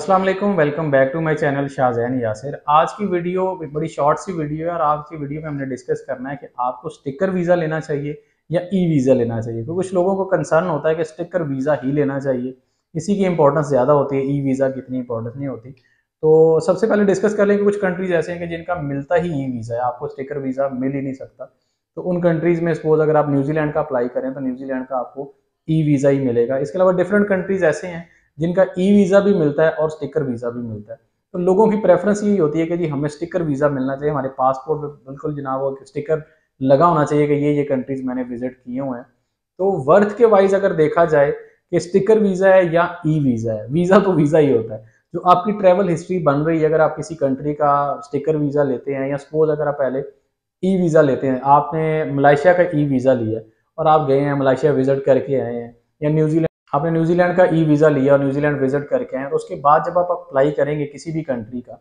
अस्सलाम वालेकुम, welcome back to my channel Shahzain Yasir. आज की वीडियो बड़ी शॉर्ट सी वीडियो है और आज की वीडियो में हमने डिस्कस करना है कि आपको स्टिकर वीज़ा लेना चाहिए या ई वीज़ा लेना चाहिए। क्योंकि कुछ लोगों को कंसर्न होता है कि स्टिकर वीज़ा ही लेना चाहिए, इसी की इंपॉर्टेंस ज़्यादा होती है, ई वीज़ा की इतनी इंपॉर्टेंस नहीं होती। तो सबसे पहले डिस्कस कर लें कि कुछ कंट्रीज ऐसे हैं कि जिनका मिलता ही ई वीज़ा है, आपको स्टिकर वीज़ा मिल ही नहीं सकता। तो उन कंट्रीज़ में सपोज अगर आप न्यूजीलैंड का अप्लाई करें तो न्यूजीलैंड का आपको ई वीज़ा ही मिलेगा। इसके अलावा डिफरेंट कंट्रीज ऐसे हैं जिनका ई वीज़ा भी मिलता है और स्टिकर वीज़ा भी मिलता है। तो लोगों की प्रेफरेंस यही होती है कि जी हमें स्टिकर वीज़ा मिलना चाहिए, हमारे पासपोर्ट पे बिल्कुल जनाब वो स्टिकर लगा होना चाहिए कि ये कंट्रीज मैंने विजिट किए हुए हैं। तो वर्थ के वाइज अगर देखा जाए कि स्टिकर वीज़ा है या ई वीज़ा है, वीज़ा तो वीज़ा ही होता है। जो आपकी ट्रैवल हिस्ट्री बन रही है, अगर आप किसी कंट्री का स्टिकर वीज़ा लेते हैं या सपोज अगर आप पहले ई वीज़ा लेते हैं, आपने मलेशिया का ई वीज़ा लिया और आप गए हैं मलेशिया विजिट करके आए हैं, या न्यूजीलैंड आपने न्यूजीलैंड का ई वीज़ा लिया और न्यूजीलैंड विजिट करके आए, तो उसके बाद जब आप अप्लाई करेंगे किसी भी कंट्री का,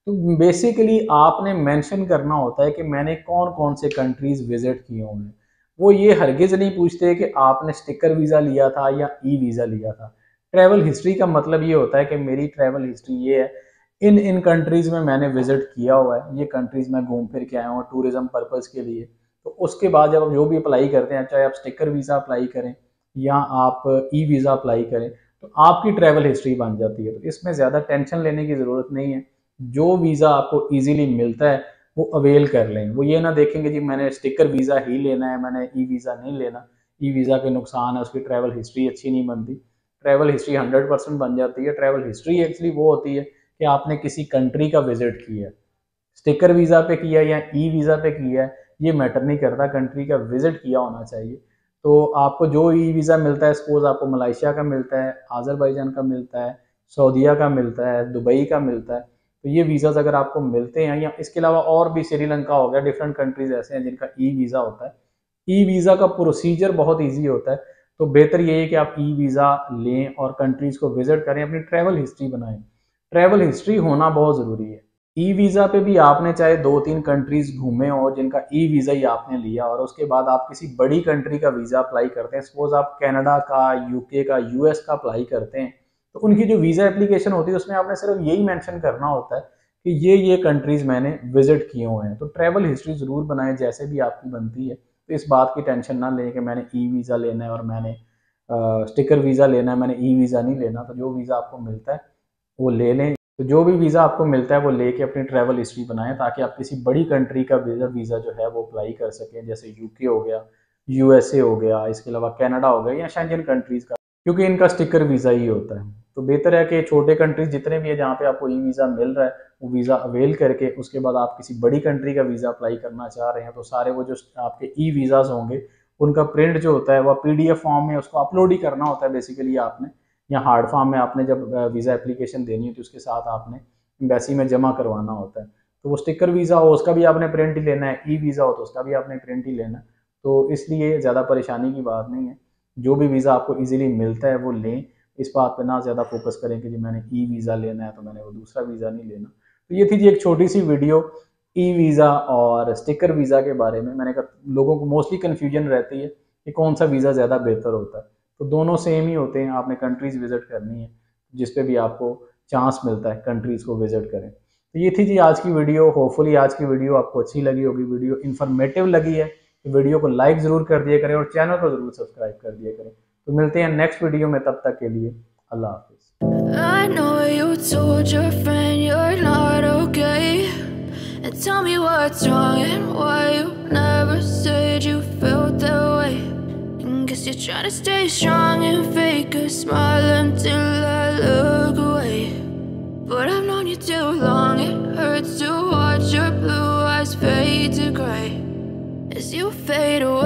तो बेसिकली आपने मेंशन करना होता है कि मैंने कौन कौन से कंट्रीज विजिट किए हुए हैं। वो ये हरगिज नहीं पूछते कि आपने स्टिकर वीज़ा लिया था या ई वीज़ा लिया था। ट्रैवल हिस्ट्री का मतलब ये होता है कि मेरी ट्रैवल हिस्ट्री ये है, इन इन कंट्रीज़ में मैंने विजिट किया हुआ है, ये कंट्रीज़ में घूम फिर के आया हूँ टूरिज़्म पर्पज़ के लिए। तो उसके बाद जब आप जो भी अप्लाई करते हैं, चाहे आप स्टिकर वीज़ा अप्लाई करें या आप ई वीज़ा अप्लाई करें, तो आपकी ट्रैवल हिस्ट्री बन जाती है। तो इसमें ज़्यादा टेंशन लेने की ज़रूरत नहीं है। जो वीज़ा आपको ईजिली मिलता है वो अवेल कर लें। वो ये ना देखेंगे जी मैंने स्टिकर वीज़ा ही लेना है, मैंने ई वीज़ा नहीं लेना। ई वीज़ा के नुकसान है, उसकी ट्रैवल हिस्ट्री अच्छी नहीं बनती। ट्रैवल हिस्ट्री 100% बन जाती है। ट्रैवल हिस्ट्री एक्चुअली वो होती है कि आपने किसी कंट्री का विजिट किया है, स्टिकर वीज़ा पे किया या ई वीज़ा पे किया है, ये मैटर नहीं करता, कंट्री का विजिट किया होना चाहिए। तो आपको जो ई वीज़ा मिलता है, सपोज आपको मलेशिया का मिलता है, आज़रबाईजान का मिलता है, सऊदीया का मिलता है, दुबई का मिलता है, तो ये वीज़ाज़ अगर आपको मिलते हैं, या इसके अलावा और भी श्रीलंका हो गया, डिफरेंट कंट्रीज ऐसे हैं जिनका ई वीज़ा होता है। ई वीज़ा का प्रोसीजर बहुत ईजी होता है, तो बेहतर ये है कि आप ई वीज़ा लें और कंट्रीज़ को विजिट करें, अपनी ट्रैवल हिस्ट्री बनाएं। ट्रैवल हिस्ट्री होना बहुत ज़रूरी है। ई वीज़ा पे भी आपने चाहे 2-3 कंट्रीज घूमे हो जिनका ई वीज़ा ही आपने लिया, और उसके बाद आप किसी बड़ी कंट्री का वीज़ा अप्लाई करते हैं, सपोज आप कनाडा का, यूके का, यूएस का अप्लाई करते हैं, तो उनकी जो वीज़ा एप्लीकेशन होती है उसमें आपने सिर्फ यही मेंशन करना होता है कि ये कंट्रीज मैंने विजिट किए हुए हैं। तो ट्रैवल हिस्ट्री ज़रूर बनाएं जैसे भी आपकी बनती है। तो इस बात की टेंशन ना लें कि मैंने ई वीज़ा लेना है और मैंने स्टिकर वीज़ा लेना है, मैंने ई वीज़ा नहीं लेना। तो जो वीज़ा आपको मिलता है वो ले लें। तो जो भी वीज़ा आपको मिलता है वो लेके अपनी ट्रैवल हिस्ट्री बनाएं, ताकि आप किसी बड़ी कंट्री का वीज़ा जो है वो अप्लाई कर सकें, जैसे यूके हो गया, यूएसए हो गया, इसके अलावा कनाडा हो गया, या शेंजन कंट्रीज़ का, क्योंकि इनका स्टिकर वीज़ा ही होता है। तो बेहतर है कि छोटे कंट्रीज जितने भी है जहाँ पे आपको ई वीज़ा मिल रहा है, वो वीज़ा अवेल करके उसके बाद आप किसी बड़ी कंट्री का वीज़ा अप्लाई करना चाह रहे हैं, तो सारे वो जो आपके ई वीज़ाज़ होंगे उनका प्रिंट जो होता है वो पीडीएफ फॉर्म में उसको अपलोड ही करना होता है बेसिकली आपने, या हार्ड फॉर्म में आपने जब वीज़ा एप्लीकेशन देनी है तो उसके साथ आपने एम्बेसी में जमा करवाना होता है। तो वो स्टिकर वीज़ा हो उसका भी आपने प्रिंट ही लेना है, ई वीज़ा हो तो उसका भी आपने प्रिंट ही लेना है। तो इसलिए ज़्यादा परेशानी की बात नहीं है। जो भी वीज़ा आपको ईजिली मिलता है वो लें। इस बात पर ना ज़्यादा फोकस करें कि जी मैंने ई वीज़ा लेना है तो मैंने वो दूसरा वीज़ा नहीं लेना। तो ये थी जी एक छोटी सी वीडियो ई वीज़ा और स्टिकर वीज़ा के बारे में। मैंने कहा लोगों को मोस्टली कन्फ्यूजन रहती है कि कौन सा वीज़ा ज़्यादा बेहतर होता है। तो दोनों सेम ही होते हैं, आपने कंट्रीज़ विजिट करनी है जिस पे भी आपको चांस मिलता है कंट्रीज़ को विजिट करें। तो ये थी जी आज की वीडियो। होपफुली आज की वीडियो आपको अच्छी लगी होगी, वीडियो इन्फॉर्मेटिव लगी है तो वीडियो को लाइक ज़रूर कर दिया करें और चैनल को ज़रूर सब्सक्राइब कर दिया करें। तो मिलते हैं नेक्स्ट वीडियो में, तब तक के लिए अल्लाह हाफिज़। I know you told your friend you're not okay, and tell me what's wrong and why you never said you felt that way. And guess you're trying to stay strong and fake a smile until I look away. But I've known you too long, it hurts to watch your blue eyes fade to gray as you fade away.